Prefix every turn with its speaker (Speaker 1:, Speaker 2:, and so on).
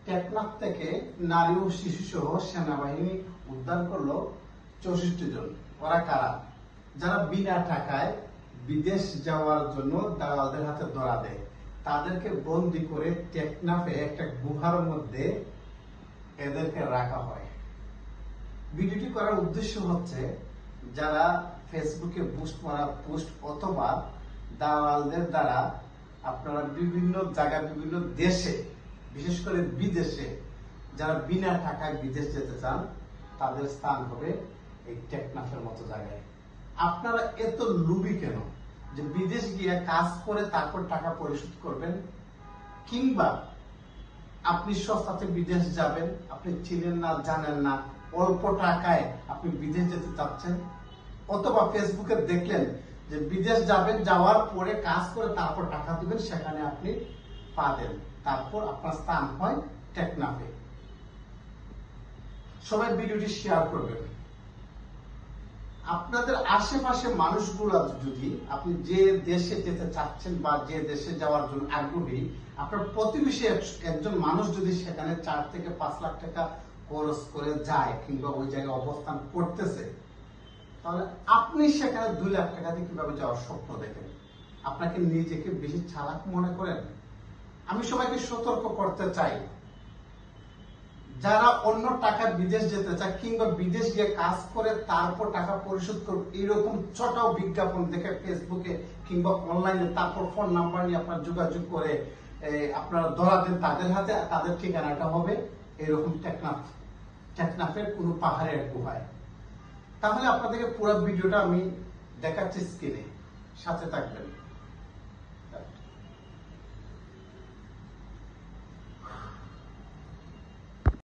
Speaker 1: টেকনাফ থেকে নারী ও শিশু সহ সেনাবাহিনী উদ্ধার করলো 64 জন। ওরা কারা? যারা বিনা টাকায় বিদেশ যাওয়ার জন্য দালালদের হাতে ধরা দেয়, তাদেরকে বন্দি করে টেকনাফে একটা গুহার মধ্যে এদেরকে রাখা হয়। ভিডিওটি করার উদ্দেশ্য হচ্ছে, যারা ফেসবুকে বুস্ট মারা পোস্ট অথবা দালালদের দ্বারা আপনারা বিভিন্ন জায়গায় বিভিন্ন দেশে, বিশেষ করে বিদেশে যারা বিনা টাকায় বিদেশ যেতে চান, তাদের স্থান হবে এই টেকনাফের মতো জায়গায়। আপনারা এত লুবি কেন যে বিদেশ গিয়ে কাজ করে তারপর টাকা পরিশোধ করবেন? কিংবা আপনি সস্তাতে বিদেশ যাবেন, আপনি চিনেন না, জানেন না, অল্প টাকায় আপনি বিদেশ যেতে চাচ্ছেন, অথবা ফেসবুকে দেখলেন যে বিদেশ যাবেন, যাওয়ার পরে কাজ করে তারপর টাকা দিবেন, সেখানে আপনি পা দেন, তারপর আপনার স্থান হয় টেকনাফে। সবাই ভিডিওটি শেয়ার করবেন। আপনাদের আশেপাশে মানুষগুলো, যদি আপনি যে দেশে যেতে চাচ্ছেন বা যে দেশে যাওয়ার জন্য আগ্রহী, আপনার প্রতিবেশী একজন মানুষ যদি সেখানে 4 থেকে 5 লাখ টাকা খরচ করে যায় কিংবা ওই জায়গায় অবস্থান করতেছে, তাহলে আপনি সেখানে 2 লাখ টাকা দিয়ে কিভাবে যাওয়ার স্বপ্ন দেখেন? আপনাকে নিজেকে বেশি চালাক মনে করেন? আমি সবাইকে সতর্ক করতে চাই, যারা অন্য টাকা বিদেশ যেতে চায় কিংবা বিদেশ গিয়ে কাজ করে তারপর টাকা পরিশোধ করবে, এরকম ছোটাও বিজ্ঞাপন দেখে ফেসবুকে কিংবা অনলাইনে, তারপর ফোন নাম্বার নিয়ে আপনার যোগাযোগ করে আপনারা ধরা দেন তাদের হাতে, তাদের ঠিকানাটা হবে এরকম টেকনাফের কোনো পাহাড়ের গুহায়। তাহলে আপনাদেরকে পুরো ভিডিওটা আমি দেখাচ্ছি স্ক্রিনে, সাথে থাকবেন।